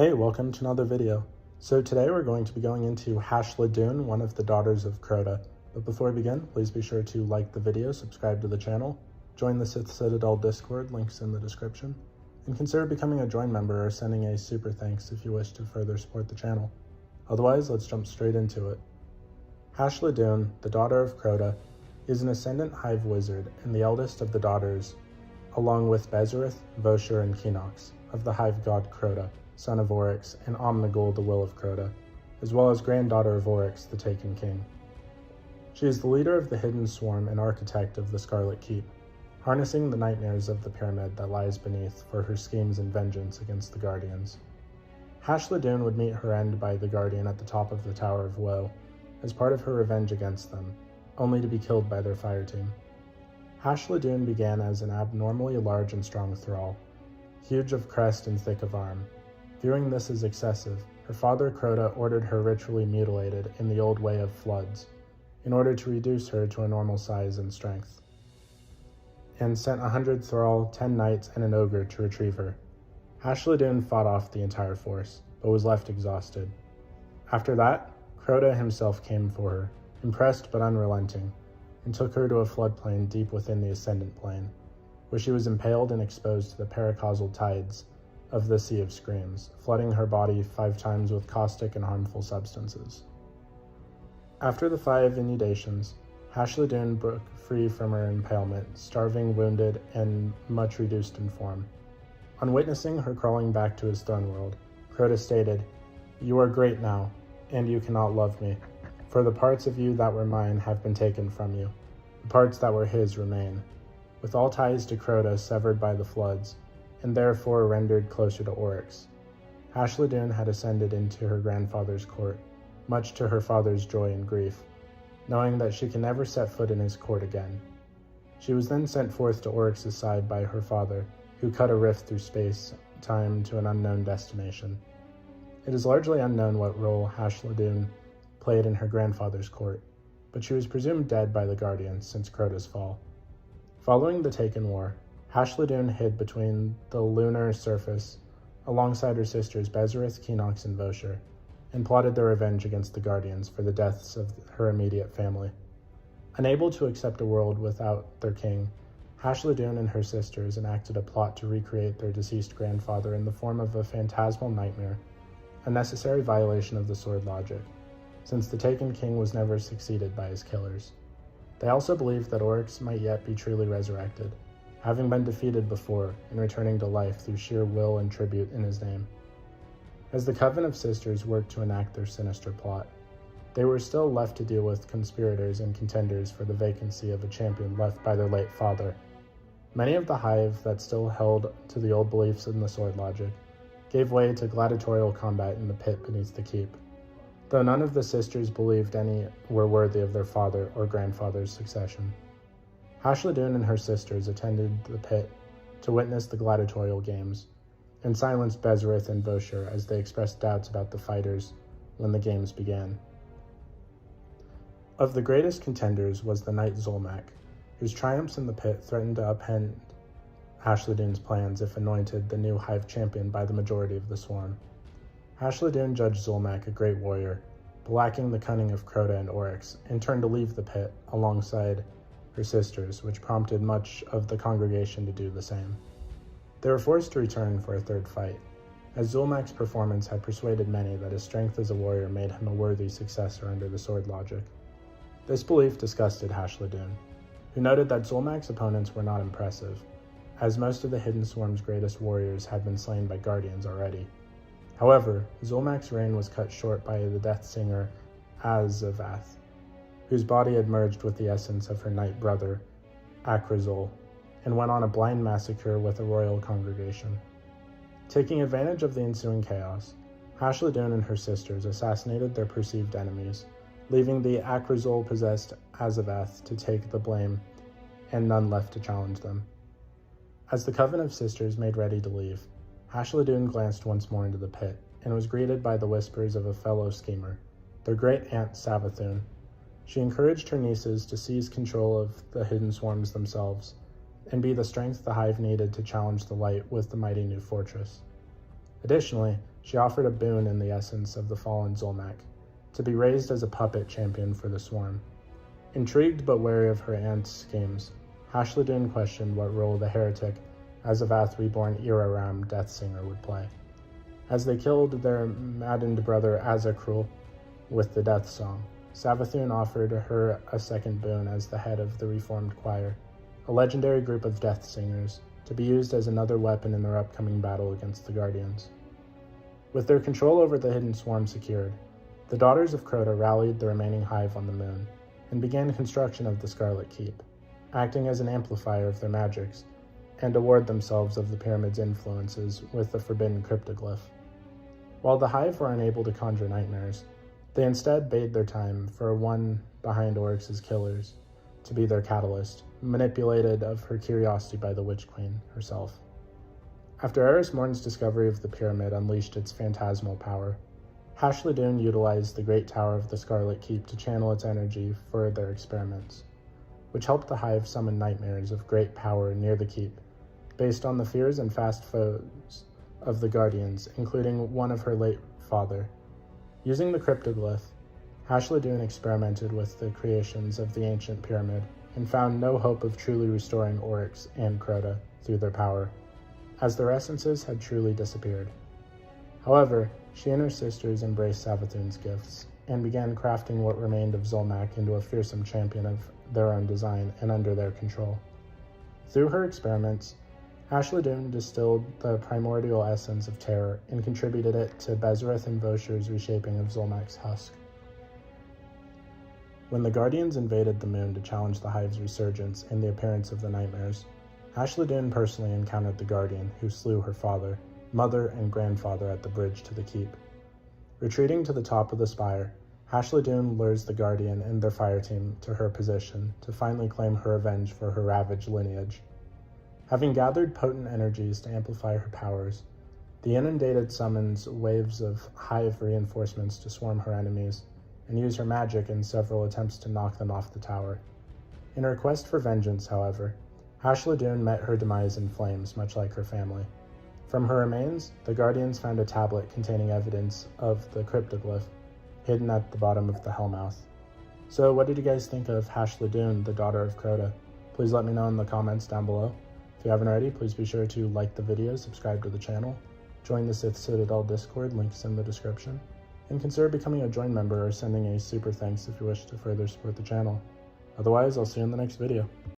Hey, welcome to another video. So today we're going to be going into HASHLADUN, one of the daughters of CROTA. But before we begin, please be sure to like the video, subscribe to the channel, join the Sith Citadel Discord, links in the description, and consider becoming a join member or sending a super thanks if you wish to further support the channel. Otherwise, let's jump straight into it. HASHLADUN, the daughter of CROTA, is an ascendant hive wizard and the eldest of the daughters, along with Bezereth, Vosher, and Kinox, of the hive god CROTA, son of Oryx, and Omnigul, the will of CROTA, as well as granddaughter of Oryx, the Taken King. She is the leader of the Hidden Swarm and architect of the Scarlet Keep, harnessing the nightmares of the pyramid that lies beneath for her schemes and vengeance against the Guardians. HASHLADUN would meet her end by the Guardian at the top of the Tower of Woe, as part of her revenge against them, only to be killed by their fire team. HASHLADUN began as an abnormally large and strong thrall, huge of crest and thick of arm. Viewing this as excessive, her father CROTA ordered her ritually mutilated in the old way of floods, in order to reduce her to a normal size and strength, and sent 100 thrall, 10 knights, and an ogre to retrieve her. HASHLADUN fought off the entire force, but was left exhausted. After that, CROTA himself came for her, impressed but unrelenting, and took her to a floodplain deep within the Ascendant Plane, where she was impaled and exposed to the paracausal tides of the Sea of Screams, flooding her body 5 times with caustic and harmful substances. After the 5 inundations, HASHLADUN broke free from her impalement, starving, wounded, and much reduced in form. On witnessing her crawling back to his throne world, CROTA stated, "You are great now, and you cannot love me, for the parts of you that were mine have been taken from you. The parts that were his remain." With all ties to CROTA severed by the floods, and therefore rendered closer to Oryx, HASHLADUN had ascended into her grandfather's court, much to her father's joy and grief, knowing that she can never set foot in his court again. She was then sent forth to Oryx's side by her father, who cut a rift through space-time to an unknown destination. It is largely unknown what role HASHLADUN played in her grandfather's court, but she was presumed dead by the Guardians since CROTA's fall. Following the Taken War, HASHLADUN hid between the lunar surface alongside her sisters Bezereth, Kinox, and Vosher, and plotted their revenge against the Guardians for the deaths of her immediate family. Unable to accept a world without their king, HASHLADUN and her sisters enacted a plot to recreate their deceased grandfather in the form of a phantasmal nightmare, a necessary violation of the sword logic, since the Taken King was never succeeded by his killers. They also believed that Oryx might yet be truly resurrected, having been defeated before and returning to life through sheer will and tribute in his name. As the Coven of Sisters worked to enact their sinister plot, they were still left to deal with conspirators and contenders for the vacancy of a champion left by their late father. Many of the hive that still held to the old beliefs in the sword logic gave way to gladiatorial combat in the pit beneath the keep, though none of the sisters believed any were worthy of their father or grandfather's succession. HASHLADUN and her sisters attended the pit to witness the gladiatorial games, and silenced Bezereth and Vosher as they expressed doubts about the fighters when the games began. Of the greatest contenders was the knight Zulmak, whose triumphs in the pit threatened to upend HASHLADUN's plans if anointed the new hive champion by the majority of the swarm. HASHLADUN judged Zulmak a great warrior, but lacking the cunning of CROTA and Oryx, and turned to leave the pit alongside her sisters, which prompted much of the congregation to do the same. They were forced to return for a third fight, as Zulmak's performance had persuaded many that his strength as a warrior made him a worthy successor under the sword logic. This belief disgusted HASHLADUN, who noted that Zulmak's opponents were not impressive, as most of the Hidden Swarm's greatest warriors had been slain by Guardians already. However, Zulmak's reign was cut short by the Death Singer Azavath, whose body had merged with the essence of her knight brother, Akrazul, and went on a blind massacre with a royal congregation. Taking advantage of the ensuing chaos, HASHLADUN and her sisters assassinated their perceived enemies, leaving the Akrazul-possessed Azavath to take the blame, and none left to challenge them. As the Coven of Sisters made ready to leave, HASHLADUN glanced once more into the pit, and was greeted by the whispers of a fellow schemer, their great-aunt Savathun. She encouraged her nieces to seize control of the Hidden Swarms themselves, and be the strength the hive needed to challenge the light with the mighty new fortress. Additionally, she offered a boon in the essence of the fallen Zulmak, to be raised as a puppet champion for the Swarm. Intrigued but wary of her aunt's schemes, HASHLADUN questioned what role the heretic Azavath reborn Iraram Deathsinger would play. As they killed their maddened brother Azakrul with the Death Song, Savathun offered her a second boon as the head of the Reformed Choir, a legendary group of death singers, to be used as another weapon in their upcoming battle against the Guardians. With their control over the hidden swarm secured, the Daughters of Crota rallied the remaining hive on the moon, and began construction of the Scarlet Keep, acting as an amplifier of their magics, and award themselves of the pyramid's influences with the forbidden cryptoglyph. While the hive were unable to conjure nightmares, they instead bade their time for one behind Oryx's killers to be their catalyst, manipulated of her curiosity by the Witch Queen herself. After Eris Morn's discovery of the pyramid unleashed its phantasmal power, HASHLADUN utilized the Great Tower of the Scarlet Keep to channel its energy for their experiments, which helped the hive summon nightmares of great power near the keep, based on the fears and fast foes of the Guardians, including one of her late father. Using the cryptoglyph, HASHLADUN experimented with the creations of the ancient pyramid and found no hope of truly restoring Oryx and Crota through their power, as their essences had truly disappeared. However, she and her sisters embraced Savathun's gifts and began crafting what remained of Zulmak into a fearsome champion of their own design and under their control. Through her experiments, HASHLADUN distilled the primordial essence of terror and contributed it to Bezereth and Vosher's reshaping of Zulmak's husk. When the Guardians invaded the moon to challenge the hive's resurgence and the appearance of the nightmares, HASHLADUN personally encountered the Guardian who slew her father, mother, and grandfather at the bridge to the keep. Retreating to the top of the spire, HASHLADUN lures the Guardian and their fire team to her position to finally claim her revenge for her ravaged lineage. Having gathered potent energies to amplify her powers, the inundated summons waves of hive reinforcements to swarm her enemies and use her magic in several attempts to knock them off the tower. In her quest for vengeance, however, HASHLADUN met her demise in flames, much like her family. From her remains, the Guardians found a tablet containing evidence of the cryptoglyph hidden at the bottom of the Hellmouth. So what did you guys think of HASHLADUN, the Daughter of Crota? Please let me know in the comments down below. If you haven't already, please be sure to like the video, subscribe to the channel, join the Sith Citadel Discord, links in the description, and consider becoming a join member or sending a super thanks if you wish to further support the channel. Otherwise, I'll see you in the next video.